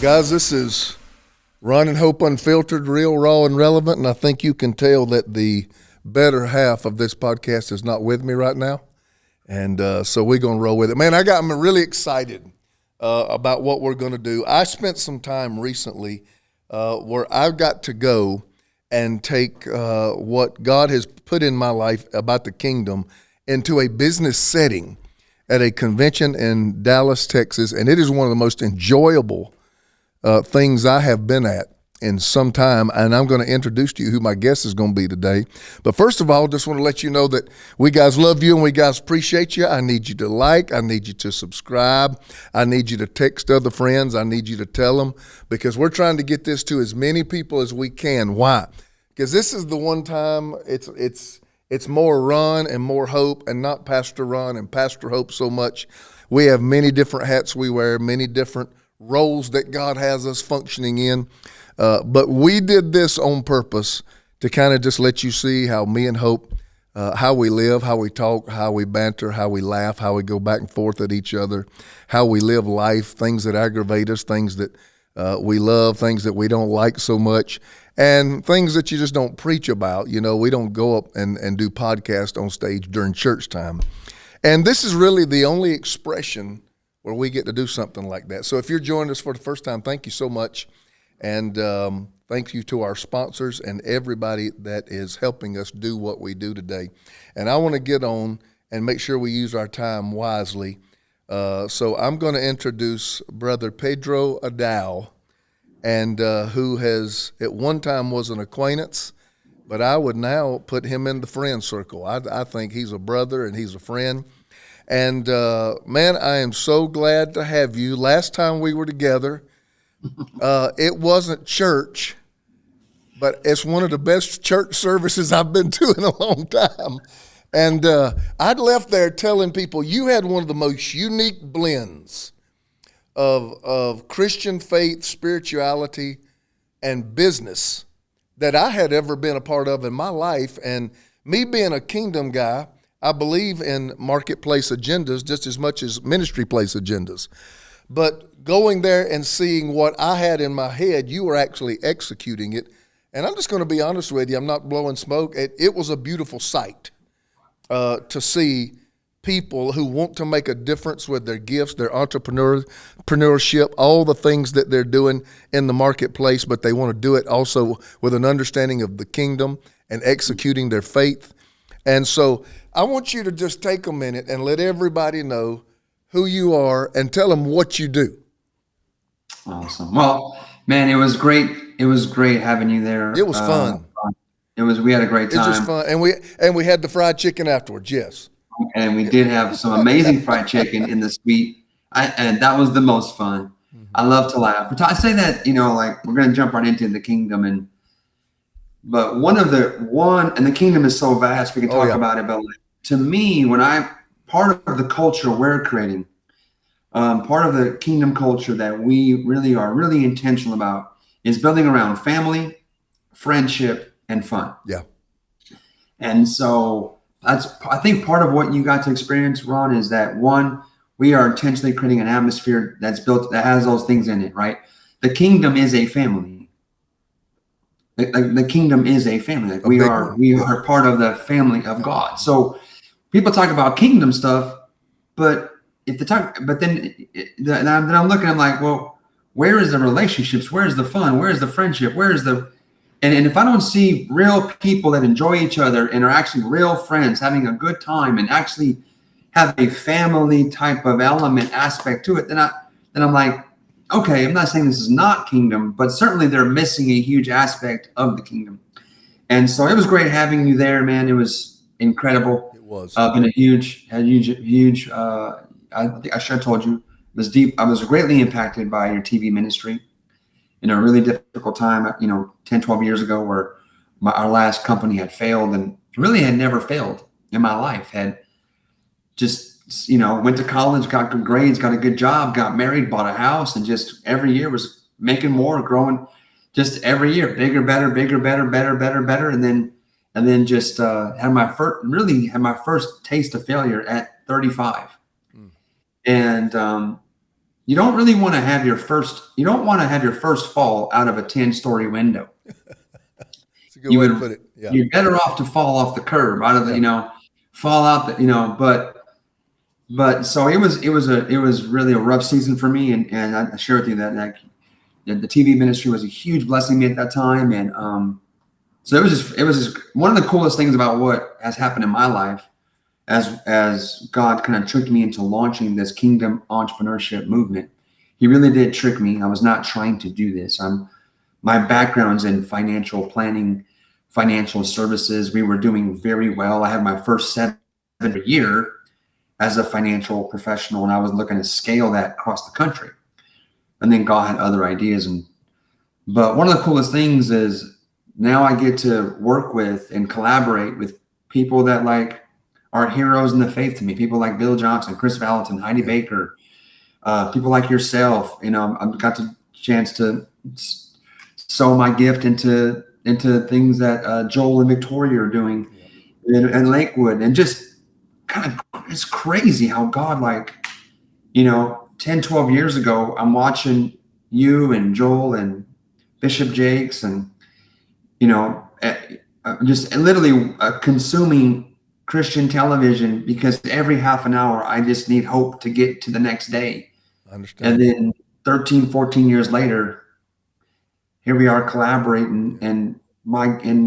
Guys, this is Ron and Hope Unfiltered, real, raw, and relevant, and I think you can tell that the better half of this podcast is not with me right now, and so we're going to roll with it. Man, I'm really excited about what we're going to do. I spent some time recently where I've got to go and take what God has put in my life about the kingdom into a business setting at a convention in Dallas, Texas, and it is one of the most enjoyable things I have been at in some time, and I'm going to introduce to you who my guest is going to be today. But first of all, just want to let you know that we guys love you and we guys appreciate you. I need you to like, I need you to subscribe, I need you to text other friends, I need you to tell them, because we're trying to get this to as many people as we can. Why? Because this is the one time it's more Ron and more Hope, and not Pastor Ron and Pastor Hope so much. We have many different hats we wear, many different roles that God has us functioning in. But we did this on purpose to kind of just let you see how me and Hope, how we live, how we talk, how we banter, how we laugh, how we go back and forth at each other, how we live life, things that aggravate us, things that we love, things that we don't like so much, and things that you just don't preach about. You know, we don't go up and do podcasts on stage during church time. And this is really the only expression where we get to do something like that. So if you're joining us for the first time, thank you so much. And thank you to our sponsors and everybody that is helping us do what we do today. And I want to get on and make sure we use our time wisely. So I'm going to introduce Brother Pedro Adao, and who has at one time was an acquaintance, but I would now put him in the friend circle. I think he's a brother and he's a friend. And, man, I am so glad to have you. Last time we were together, it wasn't church, but it's one of the best church services I've been to in a long time. And I'd left there telling people you had one of the most unique blends of Christian faith, spirituality, and business that I had ever been a part of in my life. And me being a kingdom guy, I believe in marketplace agendas just as much as ministry place agendas. But going there and seeing what I had in my head, you were actually executing it. And I'm just going to be honest with you, I'm not blowing smoke. It was a beautiful sight to see people who want to make a difference with their gifts, their entrepreneurship, all the things that they're doing in the marketplace, but they want to do it also with an understanding of the kingdom and executing their faith. And so I want you to just take a minute and let everybody know who you are and tell them what you do. Awesome. Well, man, it was great. It was great having you there. It was fun. We had a great time. It was fun. And we had the fried chicken afterwards. Yes. And we did have some amazing fried chicken in the suite. And that was the most fun. Mm-hmm. I love to laugh. I say that, like we're going to jump right into the kingdom, but and the kingdom is so vast, we can talk about it. But to me, part of the culture we're creating, part of the kingdom culture that we really are really intentional about is building around family, friendship, and fun. Yeah. And so I think part of what you got to experience, Ron, is that one, we are intentionally creating an atmosphere that's built, that has those things in it, right? The kingdom is a family. The kingdom is a family. Like we are part of the family of God. So people talk about kingdom stuff, but then I'm looking, I'm like, well, where is the relationships? Where is the fun? Where is the friendship? Where is and if I don't see real people that enjoy each other and are actually real friends, having a good time and actually have a family type of element aspect to it, then I'm like, okay, I'm not saying this is not kingdom, but certainly they're missing a huge aspect of the kingdom. And so it was great having you there, man. It was incredible. It was. Been a huge, I think I should have told you, it was deep. I was greatly impacted by your TV ministry in a really difficult time, 10, 12 years ago, where our last company had failed and really had never failed in my life. Had just, went to college, got good grades, got a good job, got married, bought a house, and just every year was making more, growing just every year, bigger, better, bigger, better, better, better, better. And then just had my first taste of failure at 35. And you don't really want to have your first fall out of a 10-story window. It's a good way to put it. Yeah. You're better off to fall off the curb out of the, fall out the, but so it was really a rough season for me. And I share with you that the TV ministry was a huge blessing to me at that time. And, so it was just one of the coolest things about what has happened in my life as God kind of tricked me into launching this kingdom entrepreneurship movement. He really did trick me. I was not trying to do this. My background's in financial planning, financial services. We were doing very well. I had my first 7 year as a financial professional, and I was looking to scale that across the country. And then God had other ideas. But one of the coolest things is now I get to work with and collaborate with people that are heroes in the faith to me. People like Bill Johnson, Chris Valentin, Heidi Baker, people like yourself. I've got the chance to sow my gift into things that Joel and Victoria are doing in Lakewood. And just kind of, it's crazy how God, 10, 12 years ago, I'm watching you and Joel and Bishop Jakes and, just literally consuming Christian television because every half an hour I just need hope to get to the next day. I understand. And then 13, 14 years later, here we are collaborating and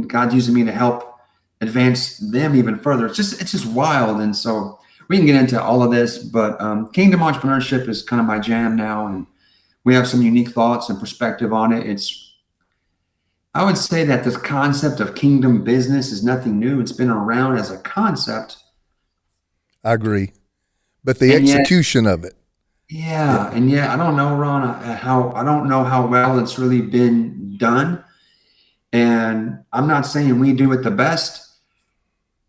God's using me to help advance them even further. It's just wild. And so we can get into all of this, but kingdom entrepreneurship is kind of my jam now. And we have some unique thoughts and perspective on it. I would say that this concept of kingdom business is nothing new. It's been around as a concept. I agree. But the execution of it. Yeah. And yet, I don't know, Ron, I don't know how well it's really been done. And I'm not saying we do it the best.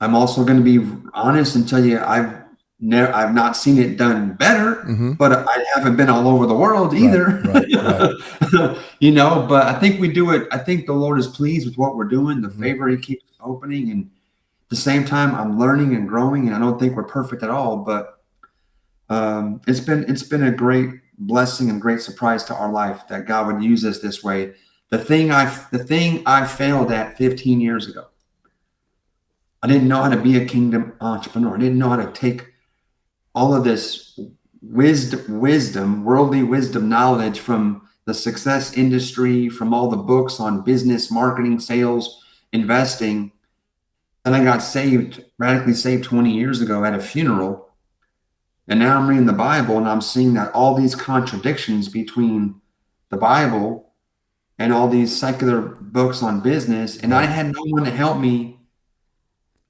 I'm also going to be honest and tell you I've not seen it done better, but I haven't been all over the world either. Right. But I think we do it. I think the Lord is pleased with what we're doing, the favor he keeps opening. And at the same time, I'm learning and growing, and I don't think we're perfect at all, but it's been a great blessing and great surprise to our life that God would use us this way. The thing I failed at 15 years ago, I didn't know how to be a kingdom entrepreneur. I didn't know how to take all of this wisdom, worldly wisdom knowledge from the success industry, from all the books on business, marketing, sales, investing. And I got radically saved 20 years ago at a funeral. And now I'm reading the Bible and I'm seeing that all these contradictions between the Bible and all these secular books on business. And I had no one to help me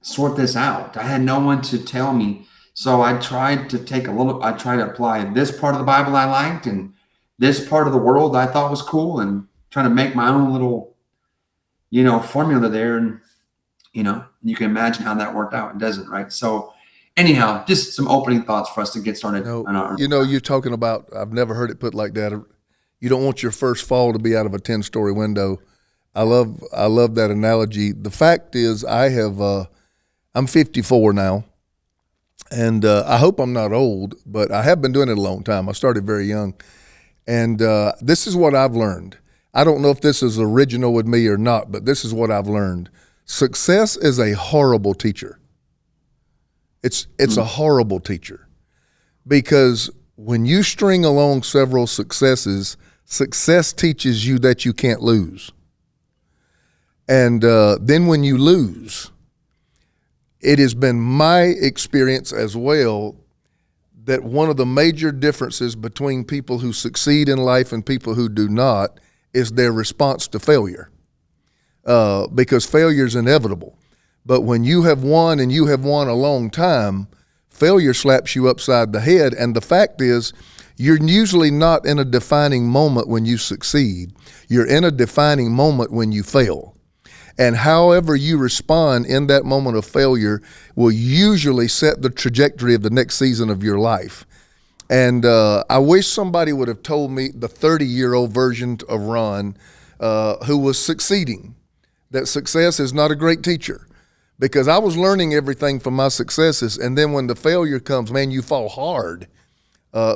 sort this out. I had no one to tell me. So I tried to apply this part of the Bible I liked and this part of the world I thought was cool and trying to make my own little, formula there. And, you can imagine how that worked out. It doesn't, right? So anyhow, just some opening thoughts for us to get started. You're talking about, I've never heard it put like that. You don't want your first fall to be out of a 10-story window. I love that analogy. The fact is I'm 54 now. And I hope I'm not old, but I have been doing it a long time. I started very young. And this is what I've learned. I don't know if this is original with me or not, but this is what I've learned. Success is a horrible teacher. It's a horrible teacher. Because when you string along several successes, success teaches you that you can't lose. And then when you lose, it has been my experience as well that one of the major differences between people who succeed in life and people who do not is their response to failure. Because failure is inevitable. But when you have won and you have won a long time, failure slaps you upside the head. And the fact is, you're usually not in a defining moment when you succeed. You're in a defining moment when you fail. And however you respond in that moment of failure will usually set the trajectory of the next season of your life. And I wish somebody would have told me, the 30-year-old version of Ron, who was succeeding, that success is not a great teacher. Because I was learning everything from my successes, and then when the failure comes, man, you fall hard.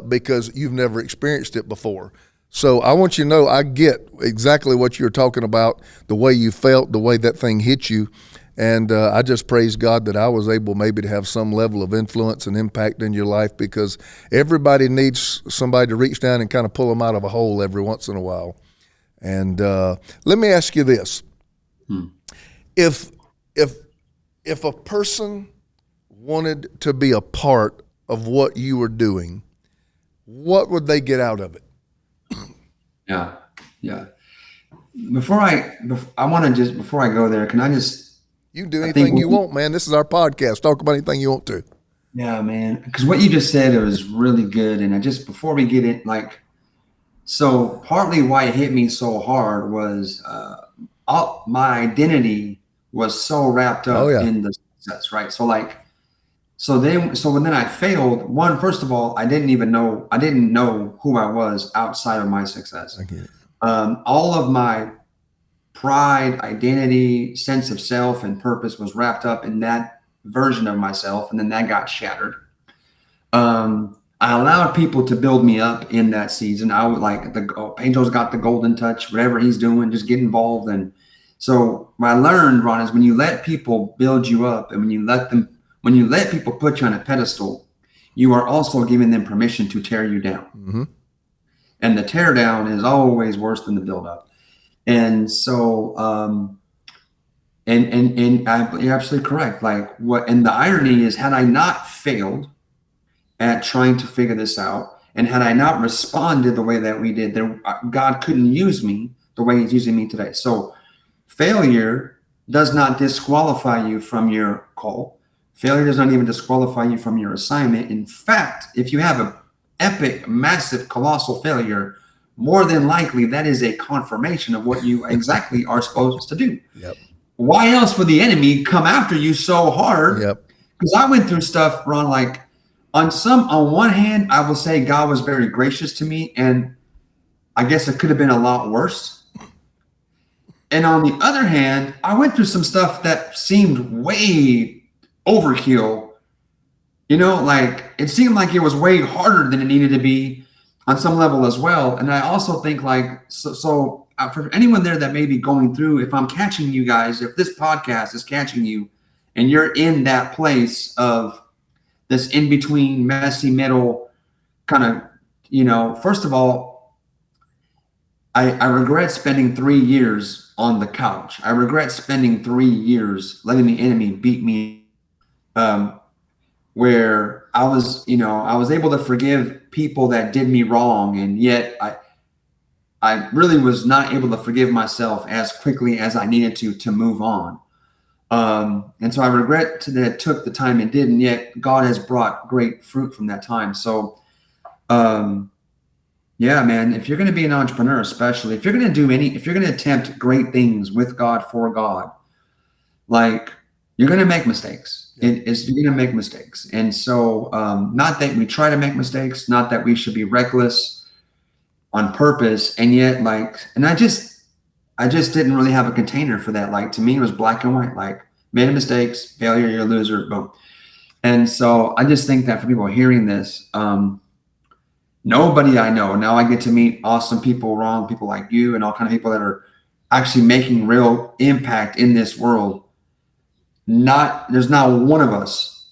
because you've never experienced it before. So I want you to know I get exactly what you're talking about, the way you felt, the way that thing hit you. And I just praise God that I was able maybe to have some level of influence and impact in your life, because everybody needs somebody to reach down and kind of pull them out of a hole every once in a while. And let me ask you this. If a person wanted to be a part of what you were doing, what would they get out of it? Yeah. Before I go there, can I just? You can do anything you want, man. This is our podcast. Talk about anything you want to. Yeah, man. Because what you just said, it was really good. And before we get it, so partly why it hit me so hard was my identity was so wrapped up in the success, right? So when I failed, first of all, I didn't know who I was outside of my success. I get it. All of my pride, identity, sense of self, and purpose was wrapped up in that version of myself, and then that got shattered. I allowed people to build me up in that season. I would Pedro's got the golden touch, whatever he's doing, just get involved. And so what I learned, Ron, is when you let people build you up, and when you let people put you on a pedestal, you are also giving them permission to tear you down. Mm-hmm. And the tear down is always worse than the build up. And so, you're absolutely correct. And the irony is, had I not failed at trying to figure this out, and had I not responded the way that we did, God couldn't use me the way he's using me today. So failure does not disqualify you from your call. Failure does not even disqualify you from your assignment. In fact, if you have an epic, massive, colossal failure, more than likely that is a confirmation of what you exactly are supposed to do. Yep. Why else would the enemy come after you so hard? Yep. Because I went through stuff, Ron, on one hand, I will say God was very gracious to me, and I guess it could have been a lot worse. And on the other hand, I went through some stuff that seemed way overkill. It seemed like it was way harder than it needed to be on some level as well. And I also think for anyone there that may be going through, if I'm catching you guys, if this podcast is catching you and you're in that place of this in-between messy middle kind of, first of all, I regret spending 3 years on the couch. I regret spending 3 years letting the enemy beat me, where I was able to forgive people that did me wrong, and yet I really was not able to forgive myself as quickly as I needed to move on. And so I regret that it took the time it did, and yet God has brought great fruit from that time. So, yeah, man, if you're going to be an entrepreneur, especially if you're going to attempt great things with God, for God, you're going to make mistakes. You're going to make mistakes. And so, not that we try to make mistakes, not that we should be reckless on purpose. And yet, and I just didn't really have a container for that. To me, it was black and white, made mistakes, failure, you're a loser, boom. And so I just think that for people hearing this, nobody I know, now I get to meet awesome people, Ron, people like you, and all kind of people that are actually making real impact in this world. There's not one of us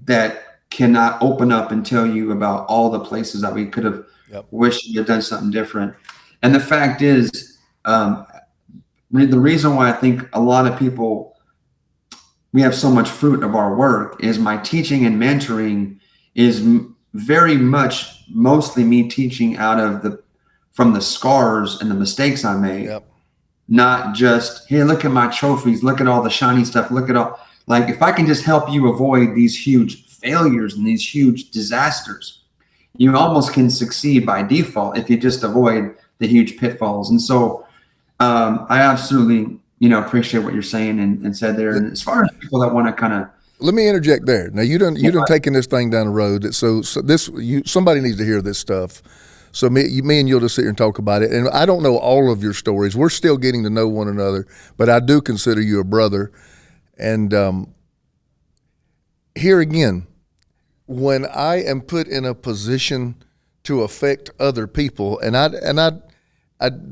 that cannot open up and tell you about all the places that we could have wished we had done something different. And the fact is, the reason why I think a lot of people, we have so much fruit of our work, is my teaching and mentoring is very much mostly me teaching from the scars and the mistakes I made. Yep. Not just, here, look at my trophies, look at all the shiny stuff, look at all, if I can just help you avoid these huge failures and these huge disasters, you almost can succeed by default if you just avoid the huge pitfalls. And so I absolutely, appreciate what you're saying and said there. And as far as people that want to kind of, let me interject there. Now you done taking this thing down the road. So somebody needs to hear this stuff. So me and you'll just sit here and talk about it. And I don't know all of your stories. We're still getting to know one another, but I do consider you a brother. And here again, when I am put in a position to affect other people, and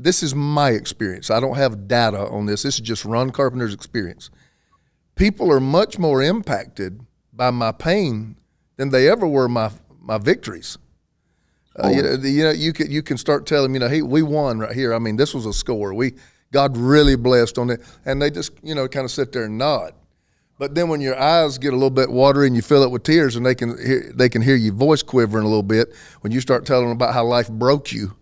this is my experience. I don't have data on this. This is just Ron Carpenter's experience. People are much more impacted by my pain than they ever were my victories. You can start telling them, hey, we won right here. I mean, this was a score. God really blessed on it, and they just kind of sit there and nod. But then when your eyes get a little bit watery and you fill it with tears, and they can hear your voice quivering a little bit when you start telling them about how life broke you,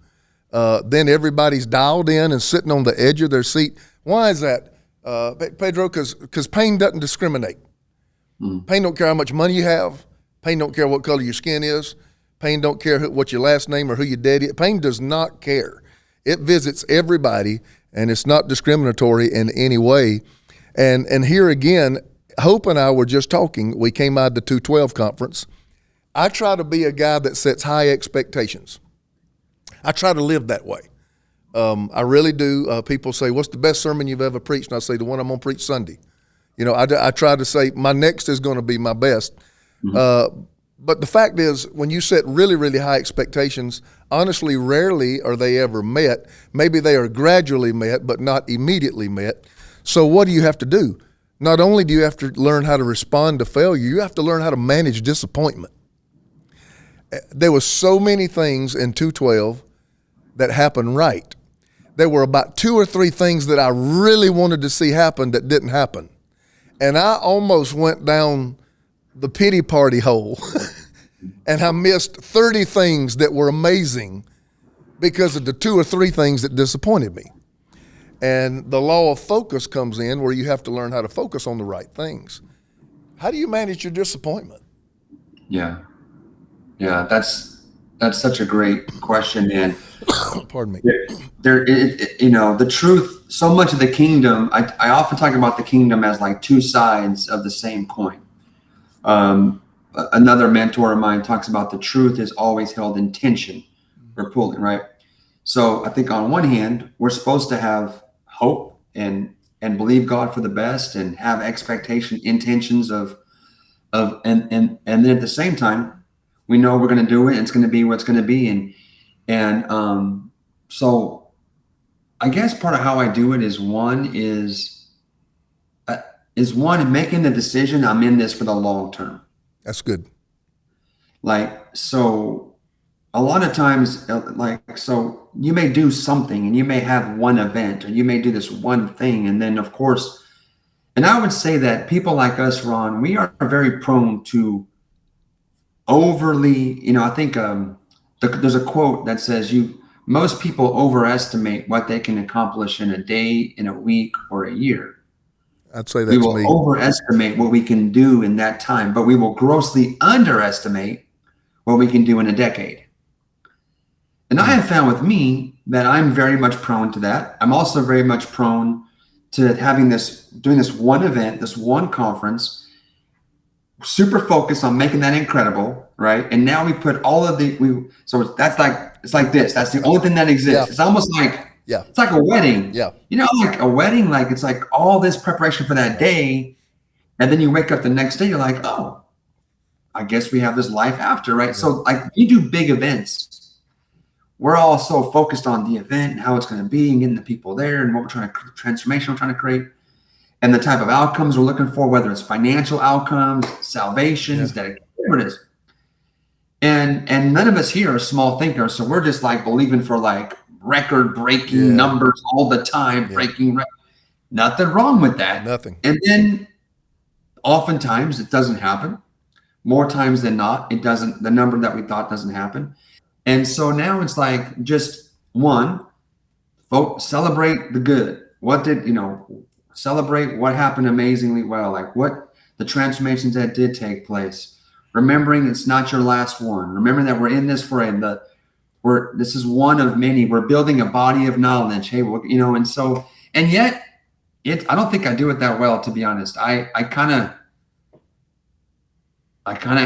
then everybody's dialed in and sitting on the edge of their seat. Why is that, Pedro? Because pain doesn't discriminate. Pain don't care how much money you have. Pain don't care what color your skin is. Pain don't care what your last name or who your daddy is. Pain does not care. It visits everybody, and it's not discriminatory in any way. And here again, Hope and I were just talking. We came out of the 212 conference. I try to be a guy that sets high expectations. I try to live that way. I really do. People say, what's the best sermon you've ever preached? And I say, the one I'm going to preach Sunday. I try to say my next is going to be my best. But the fact is, when you set really, really high expectations, honestly, rarely are they ever met. Maybe they are gradually met, but not immediately met. So what do you have to do? Not only do you have to learn how to respond to failure, you have to learn how to manage disappointment. There were so many things in 212 that happened right. There were about 2 or 3 things that I really wanted to see happen that didn't happen. And I almost went down the pity party hole and I missed 30 things that were amazing because of the 2 or 3 things that disappointed me. And the law of focus comes in where you have to learn how to focus on the right things. How do you manage your disappointment? Yeah, that's such a great question, and pardon me. The truth. So much of the kingdom. I often talk about the kingdom as like 2 sides of the same coin. Another mentor of mine talks about the truth is always held in tension or pulling, right? So I think on one hand, we're supposed to have hope and believe God for the best and have intentions of and then at the same time, we know we're going to do it and it's going to be what's going to be. So I guess part of how I do it is one making the decision I'm in this for the long term. That's good. So a lot of times, so you may do something and you may have one event or you may do this one thing. And then of course, and I would say that people like us, Ron, we are very prone to overly, I think there's a quote that says most people overestimate what they can accomplish in a day, in a week, or a year. I'd say that's me. We will overestimate what we can do in that time, but we will grossly underestimate what we can do in a decade. And I have found with me that I'm very much prone to that. I'm also very much prone to doing this one event, this one conference, super focused on making that incredible, right? And now we put all of it's like this. That's the only thing that exists. Yeah. It's almost like, it's like a wedding. Yeah. Like a wedding, like it's like all this preparation for that day. And then you wake up the next day, you're like, oh, I guess we have this life after, right? Yeah. So like you do big events. We're all so focused on the event and how it's going to be and getting the people there and what transformation we're trying to create and the type of outcomes we're looking for, whether it's financial outcomes, salvations, whatever it is. And none of us here are small thinkers. So we're just like believing for like record breaking numbers all the time, breaking. Nothing wrong with that. Nothing. And then oftentimes it doesn't happen. More times than not, it doesn't. The number that we thought doesn't happen. And so now it's like just celebrate the good. Celebrate what happened amazingly well, like what the transformations that did take place. Remembering it's not your last one. Remembering that we're in this for this is one of many. We're building a body of knowledge. Hey, and yet I don't think I do it that well, to be honest. I kind of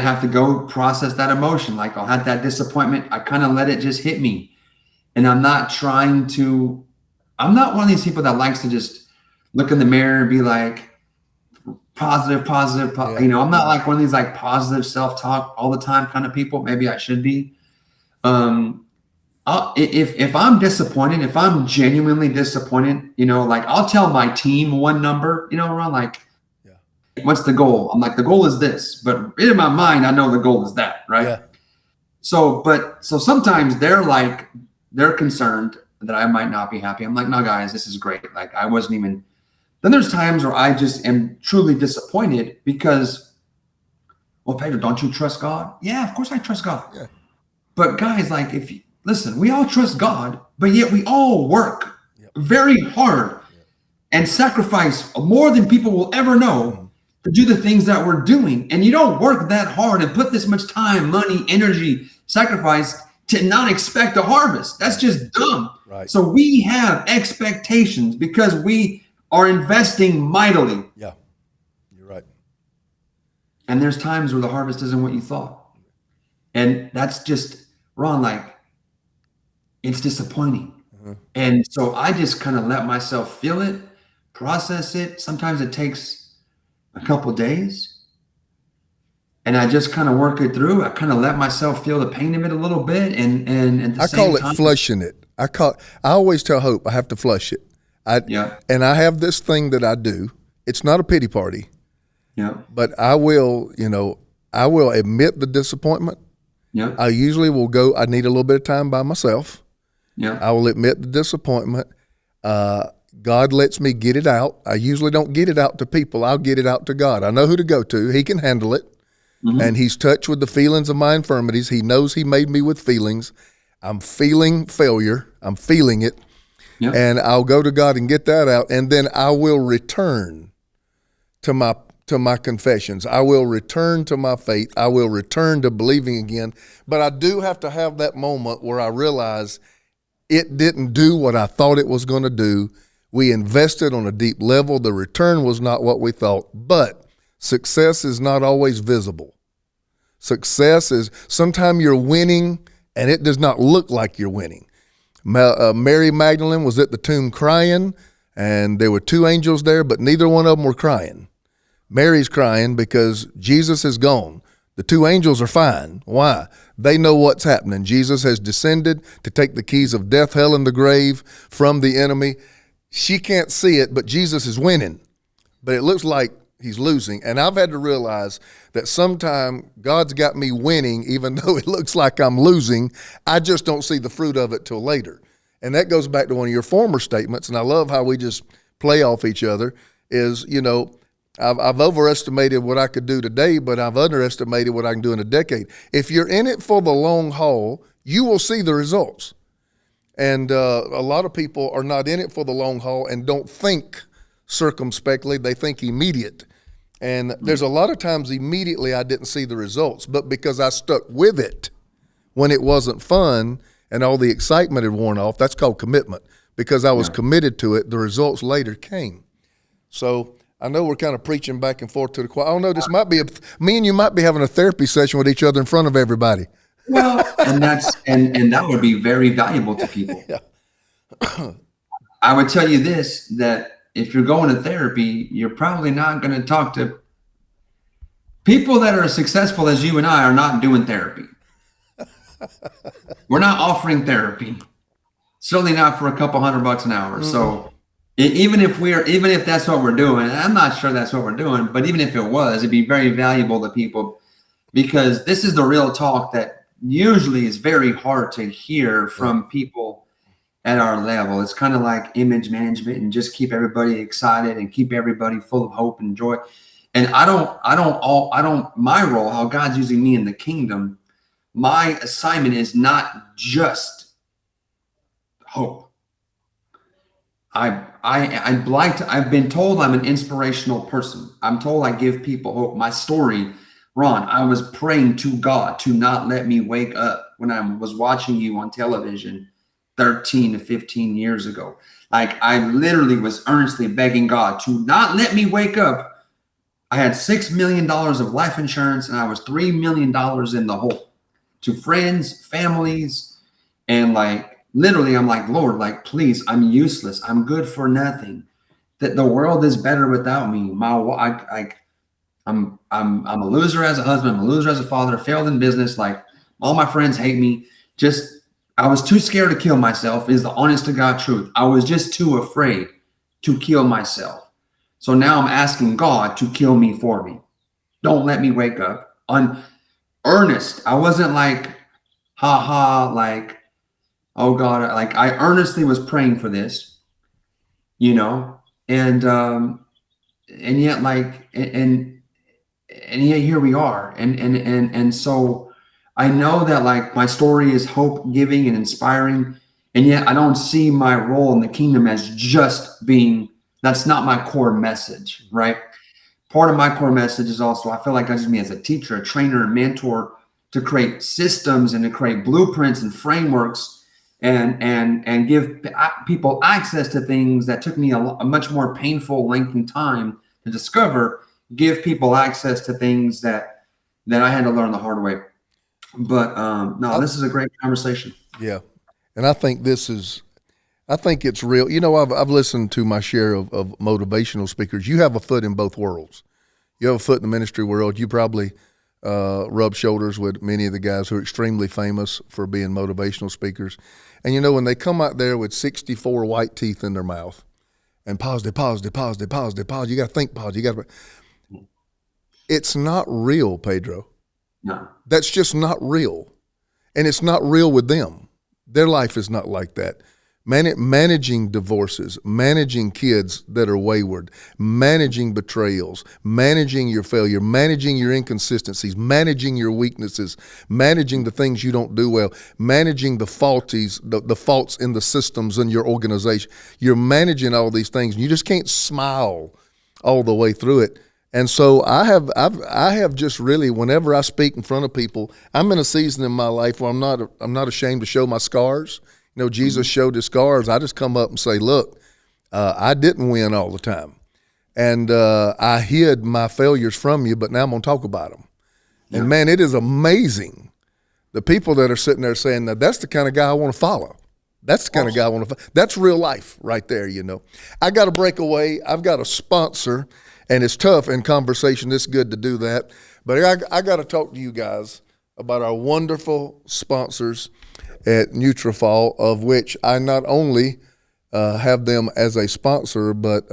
have to go process that emotion. Like I'll have that disappointment. I kind of let it just hit me. And I'm not one of these people that likes to just look in the mirror and be like, positive. Yeah. You know, I'm not like one of these like positive self-talk all the time kind of people. Maybe I should be. If I'm disappointed, if I'm genuinely disappointed, you know, like I'll tell my team one number, you know, around like, what's the goal? I'm like, the goal is this, but in my mind, I know the goal is that, right? Yeah. So sometimes they're concerned that I might not be happy. I'm like, no, guys, this is great. Like I wasn't even. Then there's times where I just am truly disappointed because, well, Pedro, don't you trust God? Yeah, of course I trust God. Yeah. But guys, like listen, we all trust God, but yet we all work very hard and sacrifice more than people will ever know to do the things that we're doing. And you don't work that hard and put this much time, money, energy, sacrifice to not expect a harvest. That's just dumb. Right. So we have expectations because we are investing mightily. Yeah, you're right. And there's times where the harvest isn't what you thought. And that's just, Ron, like, it's disappointing. And so I just kind of let myself feel it, process it. Sometimes it takes a couple of days. And I just kind of work it through. I kind of let myself feel the pain of it a little bit. And at the I same call it time, flushing it. I always tell Hope I have to flush it. And I have this thing that I do. It's not a pity party. Yeah. But I will admit the disappointment. Yeah. I usually will go, I need a little bit of time by myself. Yeah. I will admit the disappointment. God lets me get it out. I usually don't get it out to people. I'll get it out to God. I know who to go to. He can handle it. And he's touched with the feelings of my infirmities. He knows he made me with feelings. I'm feeling failure. I'm feeling it. Yep. And I'll go to God and get that out. And then I will return to my confessions. I will return to my faith. I will return to believing again. But I do have to have that moment where I realize it didn't do what I thought it was going to do. We invested on a deep level. The return was not what we thought. But success is not always visible. Success is sometimes you're winning and it does not look like you're winning. Mary Magdalene was at the tomb crying, and there were two angels there, but neither one of them were crying. Mary's crying because Jesus is gone. The two angels are fine. Why? They know what's happening. Jesus has descended to take the keys of death, hell, and the grave from the enemy. She can't see it, but Jesus is winning. But it looks like he's losing. And I've had to realize that sometime God's got me winning, even though it looks like I'm losing. I just don't see the fruit of it till later. And that goes back to one of your former statements, and I love how we just play off each other, is, you know, I've overestimated what I could do today, but I've underestimated what I can do in a decade. If you're in it for the long haul, you will see the results. And a lot of people are not in it for the long haul and don't think circumspectly. They think immediate. And there's a lot of times immediately I didn't see the results, but because I stuck with it when it wasn't fun and all the excitement had worn off, that's called commitment. Because I was committed to it, the results later came. So I know we're kind of preaching back and forth to the choir. I don't know, this might be me and you might be having a therapy session with each other in front of everybody. Well, and that would be very valuable to people. Yeah. I would tell you this, that if you're going to therapy, you're probably not going to talk to people that are as successful as you and I are not doing therapy. We're not offering therapy. Certainly not for a couple $100 an hour. Mm-hmm. So even if that's what we're doing, and I'm not sure that's what we're doing, but even if it was, it'd be very valuable to people, because this is the real talk that usually is very hard to hear from people at our level. It's kind of like image management and just keep everybody excited and keep everybody full of hope and joy. And I don't, my role, how God's using me in the kingdom, my assignment is not just hope. I've been told I'm an inspirational person. I'm told I give people hope. My story, Ron, I was praying to God to not let me wake up when I was watching you on television 13 to 15 years ago. Like, I literally was earnestly begging God to not let me wake up. I had $6 million of life insurance and I was $3 million in the hole to friends, families. And like, literally, I'm like, Lord, like, please, I'm useless. I'm good for nothing. That the world is better without me. I'm a loser as a husband. I'm a loser as a father. Failed in business. Like all my friends hate me. Just I was too scared to kill myself. Is the honest to God truth. I was just too afraid to kill myself. So now I'm asking God to kill me for me. Don't let me wake up. On earnest. I wasn't like, ha ha, like, oh God, like I earnestly was praying for this, you know, and yet like and yet here we are. And so I know that like my story is hope giving and inspiring, and yet I don't see my role in the kingdom as just being that's not my core message, right? Part of my core message is also I feel like God uses me as a teacher, a trainer, a mentor to create systems and to create blueprints and frameworks and give people access to things that took me a much more painful, lengthy time to discover. Give people access to things that I had to learn the hard way. But no, this is a great conversation. Yeah. And I think it's real. You know, I've listened to my share of motivational speakers. You have a foot in both worlds. You have a foot in the ministry world. You probably rub shoulders with many of the guys who are extremely famous for being motivational speakers. And you know, when they come out there with 64 white teeth in their mouth and positive, you got to think positive. It's not real, Pedro. No. That's just not real. And it's not real with them. Their life is not like that. Managing divorces, managing kids that are wayward, managing betrayals, managing your failure, managing your inconsistencies, managing your weaknesses, managing the things you don't do well, managing the faults in the systems in your organization. You're managing all these things, and you just can't smile all the way through it. And so I have just really, whenever I speak in front of people, I'm in a season in my life where I'm not ashamed to show my scars. You know, Jesus showed his scars. I just come up and say, look, I didn't win all the time. And I hid my failures from you, but now I'm going to talk about them. Yeah. And man, it is amazing. The people that are sitting there saying, now that's the kind of guy I want to follow. That's the kind of guy I want to follow. That's real life right there, you know. I got to break away. I've got a sponsor, and it's tough in conversation. It's good to do that. But I got to talk to you guys about our wonderful sponsors at Nutrafol, of which I not only have them as a sponsor, but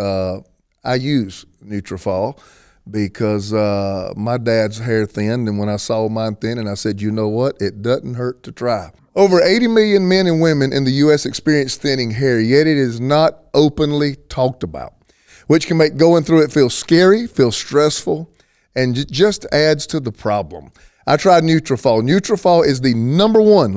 I use Nutrafol because my dad's hair thinned, and when I saw mine thinning, I said, you know what? It doesn't hurt to try. Over 80 million men and women in the U.S. experience thinning hair, yet it is not openly talked about, which can make going through it feel scary, feel stressful, and just adds to the problem. I tried Nutrafol. Nutrafol is the number one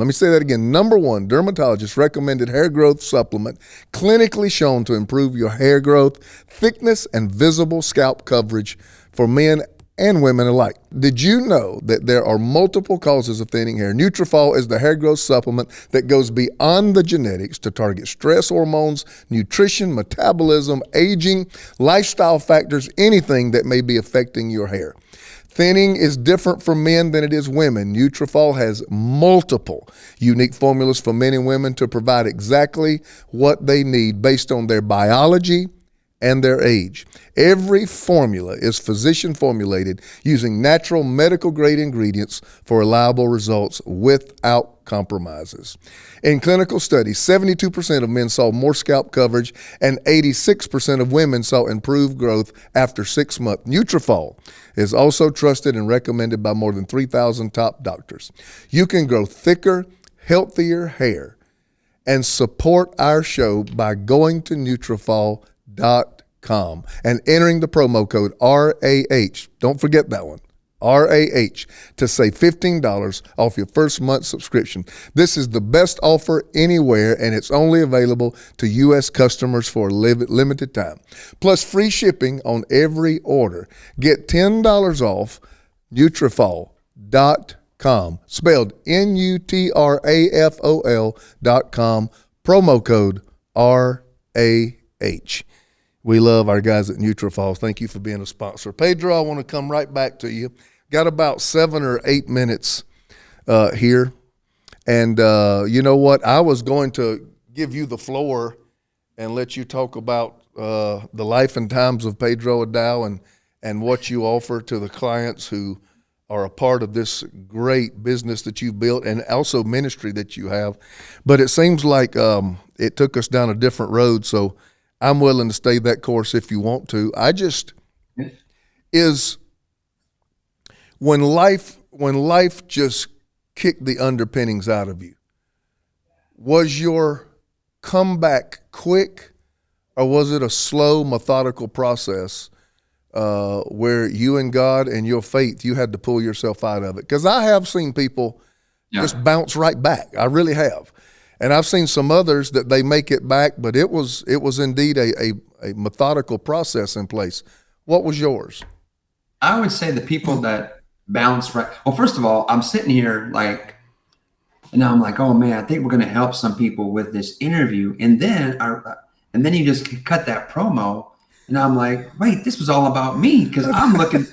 dermatologist recommended hair growth supplement, clinically shown to improve your hair growth, thickness, and visible scalp coverage for men and women alike. Did you know that there are multiple causes of thinning hair? Nutrafol is the hair growth supplement that goes beyond the genetics to target stress hormones, nutrition, metabolism, aging, lifestyle factors, anything that may be affecting your hair. Thinning is different for men than it is women. Nutrafol has multiple unique formulas for men and women to provide exactly what they need based on their biology and their age. Every formula is physician formulated using natural medical grade ingredients for reliable results without compromises. In clinical studies, 72% of men saw more scalp coverage and 86% of women saw improved growth after 6 months. Nutrafol is also trusted and recommended by more than 3,000 top doctors. You can grow thicker, healthier hair and support our show by going to Nutrafol.com and entering the promo code RAH. Don't forget that one, RAH, to save $15 off your first month subscription. This is the best offer anywhere, and it's only available to U.S. customers for a limited time. Plus free shipping on every order. Get $10 off Nutrafol.com, spelled Nutrafol.com, promo code RAH. We love our guys at Nutrafol. Thank you for being a sponsor. Pedro, I want to come right back to you. Got about 7 or 8 minutes here. And you know what? I was going to give you the floor and let you talk about the life and times of Pedro Adao and what you offer to the clients who are a part of this great business that you built and also ministry that you have. But it seems like it took us down a different road, so I'm willing to stay that course if you want to. I just is when life just kicked the underpinnings out of you, was your comeback quick, or was it a slow, methodical process where you and God and your faith, you had to pull yourself out of it? Because I have seen people just bounce right back. I really have. And I've seen some others that they make it back, but it was indeed a methodical process in place. What was yours? I would say the people that bounce right. Well, first of all, I'm sitting here like, and I'm like, oh man, I think we're going to help some people with this interview. And then you just cut that promo. And I'm like, wait, this was all about me, because I'm looking,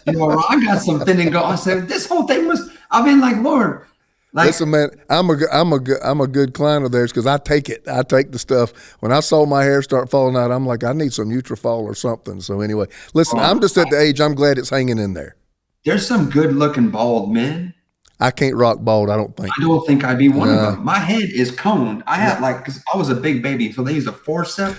I got something to go. I said, this whole thing was, I mean, like, Lord, like, listen, man, I'm a good client of theirs because I take it. I take the stuff. When I saw my hair start falling out, I'm like, I need some Nutrafol or something. So anyway, listen, I'm just at the age, I'm glad it's hanging in there. There's some good looking bald men. I can't rock bald, I don't think. I don't think I'd be one of them. My head is coned. I had because I was a big baby, so they used a forceps.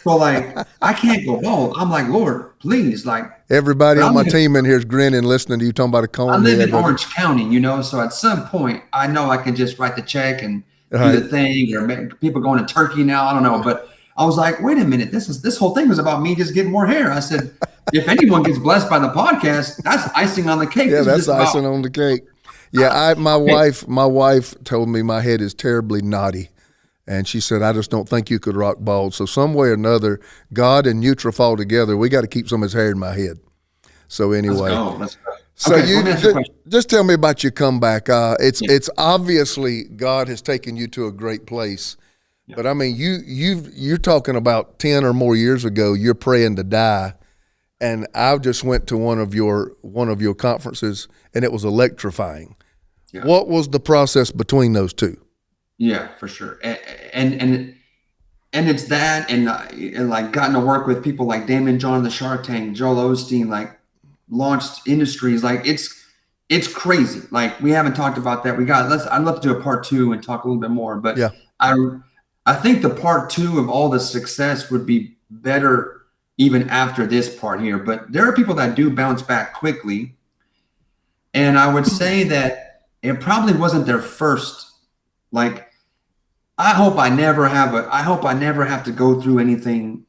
So like, I can't go bald. I'm like, Lord, please, like. Everybody on my team in here is grinning, listening to you talking about a cone. I live in Orange County, so at some point, I know I can just write the check and do the thing, or people going to Turkey now. I don't know, but I was like, wait a minute, this whole thing was about me just getting more hair. I said, if anyone gets blessed by the podcast, that's icing on the cake. Yeah, that's icing on the cake. Yeah, my wife told me my head is terribly knotty. And she said, I just don't think you could rock bald. So some way or another, God and Nutrafol together, we got to keep some of his hair in my head. So anyway. Let's go. So okay, just tell me about your comeback. It's obviously God has taken you to a great place. Yeah. But I mean, you're talking about 10 or more years ago, you're praying to die. And I just went to one of your conferences, and it was electrifying. Yeah. What was the process between those two? Yeah, for sure. And it's that, and like gotten to work with people like Damon John, the Shark Tank, Joel Osteen, like launched industries. Like it's crazy. Like we haven't talked about that. I'd love to do a part 2 and talk a little bit more, but yeah, I think the part 2 of all the success would be better even after this part here. But there are people that do bounce back quickly. And I would say that it probably wasn't their first. Like, I hope I never have to go through anything.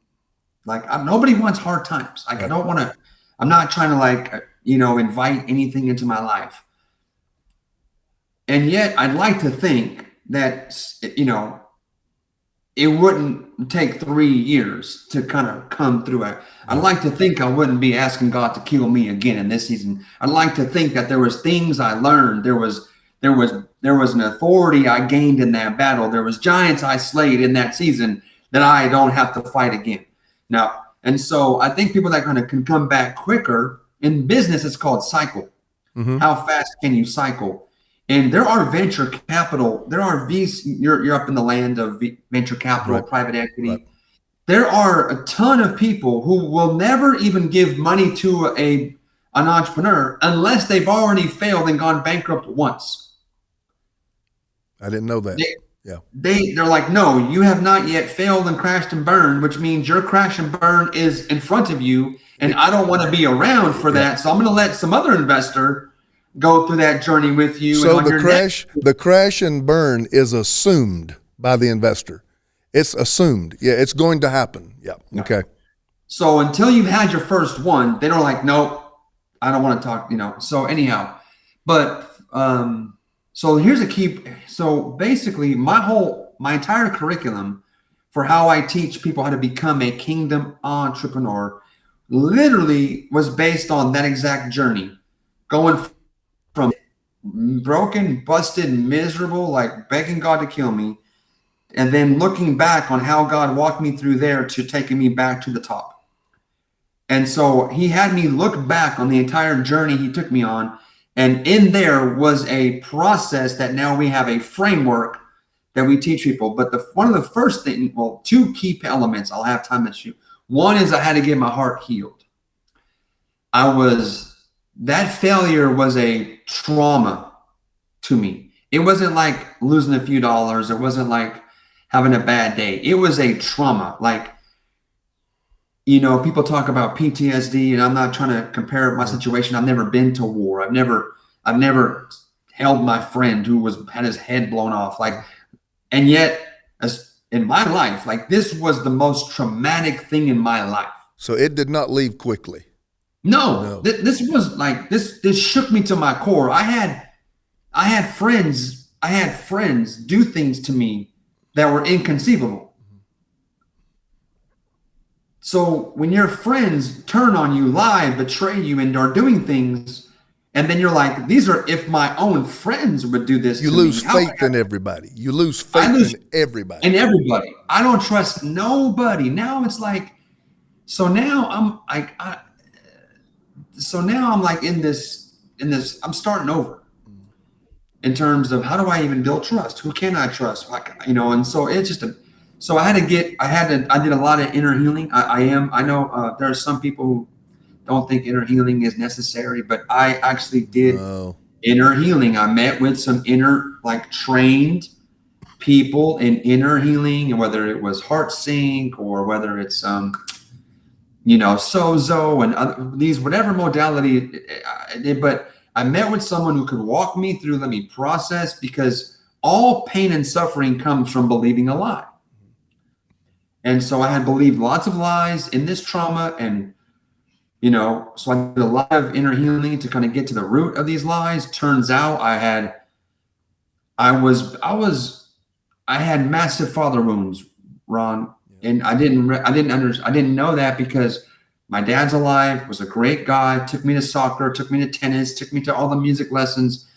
Like, nobody wants hard times. Like, I don't want to. I'm not trying to invite anything into my life. And yet, I'd like to think that it wouldn't take 3 years to kind of come through it. I'd like to think I wouldn't be asking God to kill me again in this season. I'd like to think that there was things I learned. There was an authority I gained in that battle. There was giants I slayed in that season that I don't have to fight again. Now, and so I think people that kind of can come back quicker in business, it's called cycle. Mm-hmm. How fast can you cycle? And there are venture capital. There are you're up in the land of venture capital, right. Private equity. Right. There are a ton of people who will never even give money to an entrepreneur unless they've already failed and gone bankrupt once. I didn't know that. They're like, no, you have not yet failed and crashed and burned, which means your crash and burn is in front of you, and I don't want to be around for that. So I'm going to let some other investor go through that journey with you. So the crash and burn is assumed by the investor. It's assumed. Yeah, it's going to happen. Yeah. Okay. So until you've had your first one, they don't like, nope, I don't want to talk, So anyhow, but so here's a key. So basically my entire curriculum for how I teach people how to become a kingdom entrepreneur literally was based on that exact journey, going from broken, busted, miserable, like begging God to kill me, and then looking back on how God walked me through there to taking me back to the top. And so he had me look back on the entire journey he took me on. And in there was a process that now we have a framework that we teach people. But one of the first things, two key elements I'll have time to shoot. One is I had to get my heart healed. that failure was a trauma to me. It wasn't like losing a few dollars. It wasn't like having a bad day. It was a trauma. Like, people talk about PTSD, and I'm not trying to compare my situation. I've never been to war. I've never held my friend who had his head blown off. Like, and yet, as in my life, like, this was the most traumatic thing in my life. So it did not leave quickly. No. This was like, this shook me to my core. I had friends do things to me that were inconceivable. So when your friends turn on you, lie, betray you, and are doing things, and then you're like, if my own friends would do this, you lose faith in everybody. You lose faith in everybody. In everybody. I don't trust nobody. Now it's like, so now I'm like in this, I'm starting over in terms of how do I even build trust? Who can I trust? Like, and so it's just so I did a lot of inner healing. I know there are some people who don't think inner healing is necessary, but I actually did inner healing. I met with some trained people in inner healing, and whether it was Heart Sync or whether it's Sozo and these whatever modality, but I met with someone who could walk me through, let me process, because all pain and suffering comes from believing a lie. And so I had believed lots of lies in this trauma, and so I did a lot of inner healing to kind of get to the root of these lies. Turns out I had massive father wounds, Ron, and I didn't know that because my dad's alive, was a great guy, took me to soccer, took me to tennis, took me to all the music lessons.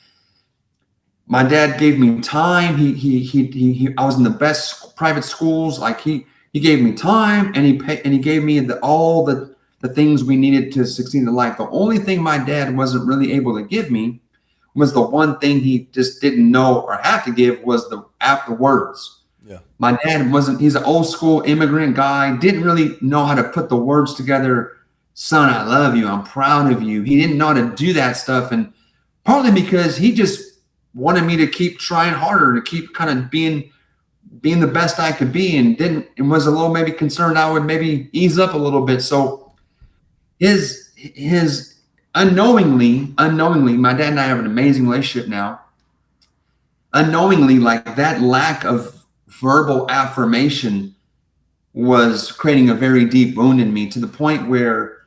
My dad gave me time. I was in the best private schools. Like he gave me time, and he gave me all the things we needed to succeed in life. The only thing my dad wasn't really able to give me was the one thing he just didn't know or have to give was the words. Yeah. My dad he's an old school immigrant guy, didn't really know how to put the words together. Son, I love you. I'm proud of you. He didn't know how to do that stuff. And partly because he just wanted me to keep trying harder, to keep kind of being the best I could be, and was a little maybe concerned I would maybe ease up a little bit. So his unknowingly, my dad and I have an amazing relationship now. Unknowingly, like that lack of verbal affirmation was creating a very deep wound in me, to the point where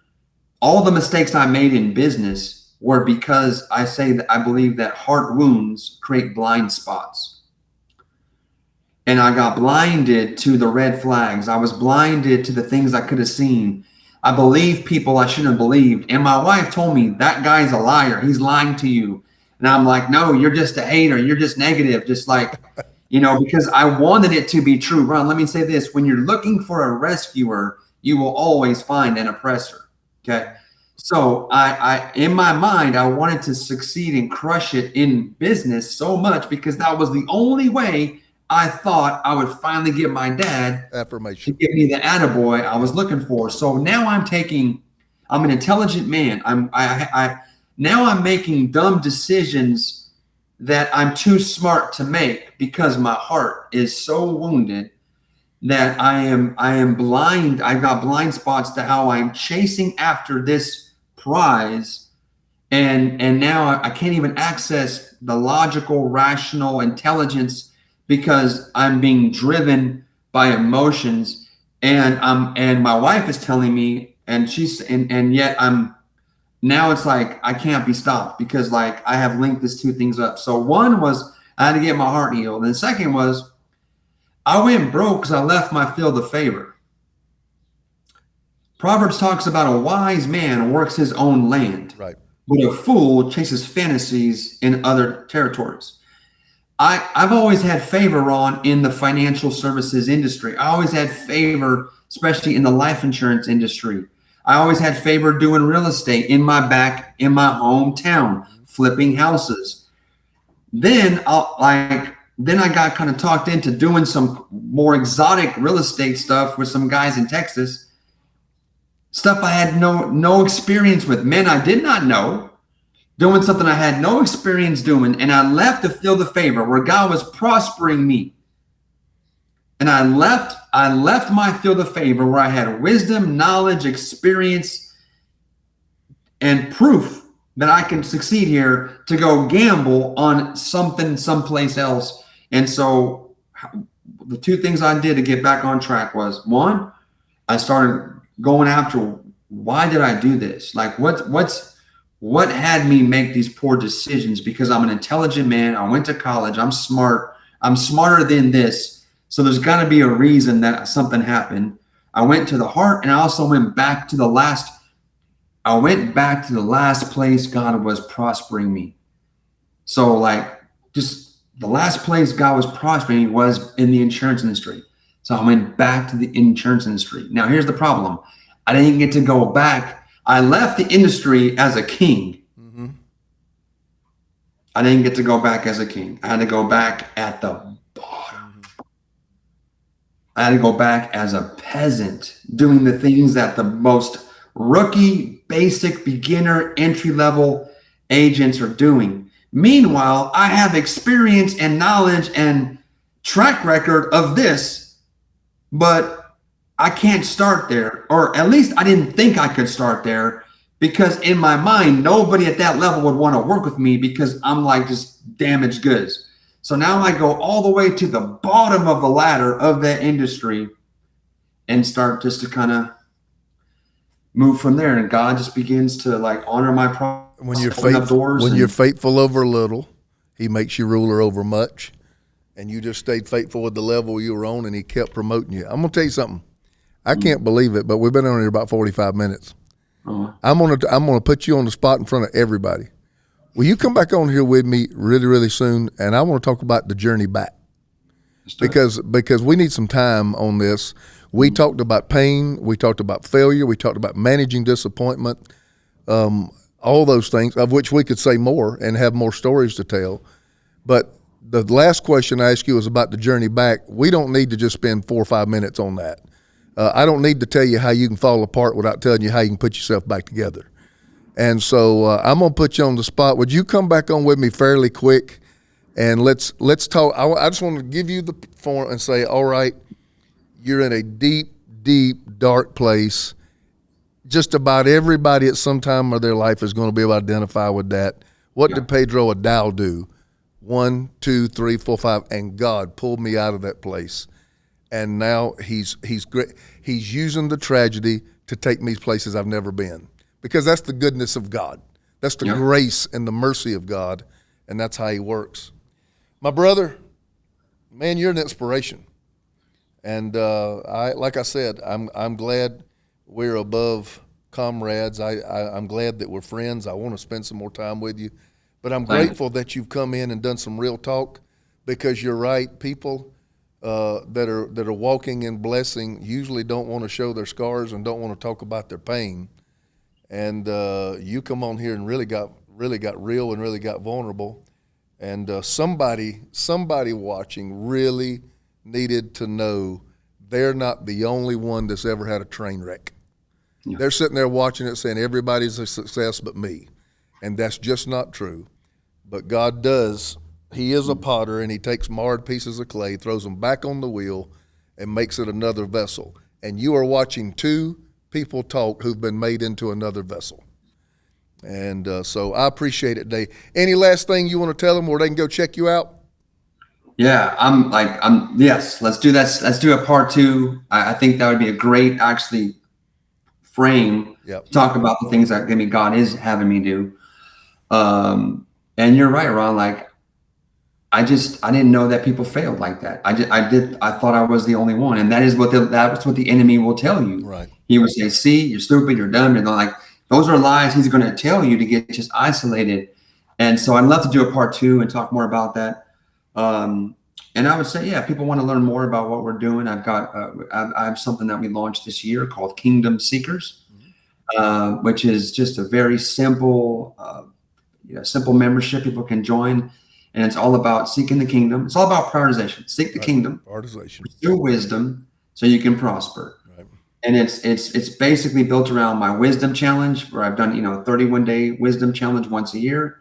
all the mistakes I made in business were because I believe that heart wounds create blind spots. And I got blinded to the red flags. I was blinded to the things I could have seen. I believed people I shouldn't have believed. And my wife told me, that guy's a liar. He's lying to you. And I'm like, no, you're just a hater. You're just negative. Just like, because I wanted it to be true. Ron, let me say this. When you're looking for a rescuer, you will always find an oppressor. Okay. So I in my mind, I wanted to succeed and crush it in business so much because that was the only way I thought I would finally get my dad affirmation to give me the attaboy I was looking for. So now I'm an intelligent man. Now I'm making dumb decisions that I'm too smart to make because my heart is so wounded that I am blind. I've got blind spots to how I'm chasing after this prize. And now I can't even access the logical, rational intelligence because I'm being driven by emotions. And my wife is telling me, and yet now it's like I can't be stopped because like I have linked these two things up. So one was I had to get my heart healed. And the second was I went broke because I left my field of favor. Proverbs talks about a wise man works his own land, right? But a fool chases fantasies in other territories. I've always had favor in the financial services industry. I always had favor, especially in the life insurance industry. I always had favor doing real estate in my hometown, flipping houses. Then I got kind of talked into doing some more exotic real estate stuff with some guys in Texas. stuff I had no experience with, men I did not know, doing something I had no experience doing, and I left to feel the favor where God was prospering me. And I left my field of favor where I had wisdom, knowledge, experience, and proof that I can succeed here to go gamble on something someplace else. And so the two things I did to get back on track was, one, I started going after, why did I do this? Like what had me make these poor decisions? Because I'm an intelligent man. I went to college. I'm smart. I'm smarter than this. So there's got to be a reason that something happened. I went to the heart, and I also went back to the last place God was prospering me. So like just the last place God was prospering me was in the insurance industry. So I went back to the insurance industry. Now here's the problem. I didn't get to go back. I left the industry as a king. Mm-hmm. I didn't get to go back as a king. I had to go back at the bottom. I had to go back as a peasant, doing the things that the most rookie, basic, beginner, entry-level agents are doing. Meanwhile, I have experience and knowledge and track record of this, but I can't start there, or at least I didn't think I could start there, because in my mind, nobody at that level would want to work with me because I'm like just damaged goods. So now I go all the way to the bottom of the ladder of that industry and start just to kind of move from there. And God just begins to like honor my promise. When you're faithful over little, he makes you ruler over much. And you just stayed faithful with the level you were on, and he kept promoting you. I'm going to tell you something. I can't believe it, but we've been on here about 45 minutes. I'm gonna put you on the spot in front of everybody. Will you come back on here with me really, really soon? And I want to talk about the journey back, because we need some time on this. We talked about pain. We talked about failure. We talked about managing disappointment, all those things, of which we could say more and have more stories to tell. But the last question I asked you was about the journey back. We don't need to just spend 4 or 5 minutes on that. I don't need to tell you how you can fall apart without telling you how you can put yourself back together. And so I'm going to put you on the spot. Would you come back on with me fairly quick, and let's talk. I just want to give you the form and say, all right, you're in a deep, deep, dark place. Just about everybody at some time of their life is going to be able to identify with that. What did Pedro Adao do? 1, 2, 3, 4, 5, and God pulled me out of that place. And now he's great. He's using the tragedy to take me places I've never been. Because that's the goodness of God. That's the grace and the mercy of God, and that's how he works. My brother, man, you're an inspiration. And like I said, I'm glad we're above comrades. I'm glad that we're friends. I want to spend some more time with you. But I'm grateful that you've come in and done some real talk, because you're right. People that are walking in blessing usually don't want to show their scars and don't want to talk about their pain. And you come on here and really got real and really got vulnerable. And somebody watching really needed to know they're not the only one that's ever had a train wreck. Yeah. They're sitting there watching it saying everybody's a success but me. And that's just not true. But God does. He is a potter, and he takes marred pieces of clay, throws them back on the wheel, and makes it another vessel. And you are watching two people talk who've been made into another vessel. And so I appreciate it, Dave. Any last thing you want to tell them where they can go check you out? Yeah, yes, let's do that. Let's do a part 2. I think that would be a great actually frame to talk about the things that God is having me do. And you're right, Ron, like I didn't know that people failed like that. I thought I was the only one. And that's what the enemy will tell you. Right. He will say, see, you're stupid, you're dumb. And like, those are lies he's going to tell you to get just isolated. And so I'd love to do a part 2 and talk more about that. And I would say, if people want to learn more about what we're doing, I have something that we launched this year called Kingdom Seekers, which is just a very simple membership people can join. And it's all about seeking the kingdom. It's all about prioritization. Seek the kingdom. Prioritization. Pursue wisdom so you can prosper. Right. And it's basically built around my wisdom challenge, where I've done 31-day wisdom challenge once a year.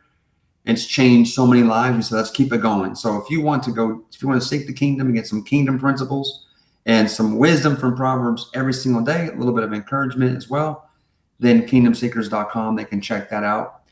It's changed so many lives, and so let's keep it going. So if you want to seek the kingdom and get some kingdom principles and some wisdom from Proverbs every single day, a little bit of encouragement as well, then kingdomseekers.com, they can check that out.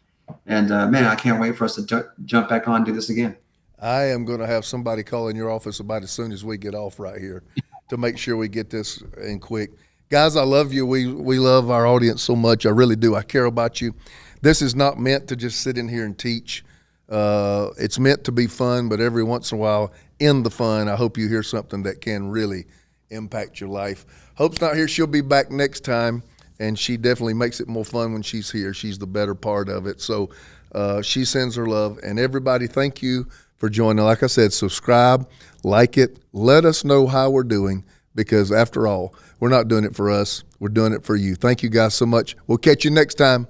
And man, I can't wait for us to jump back on and do this again. I am going to have somebody call in your office about as soon as we get off right here to make sure we get this in quick. Guys, I love you. We love our audience so much. I really do. I care about you. This is not meant to just sit in here and teach. It's meant to be fun, but every once in a while, in the fun, I hope you hear something that can really impact your life. Hope's not here. She'll be back next time, and she definitely makes it more fun when she's here. She's the better part of it. So she sends her love. And everybody, thank you for joining. Like I said, subscribe, like it. Let us know how we're doing, because after all, we're not doing it for us. We're doing it for you. Thank you guys so much. We'll catch you next time.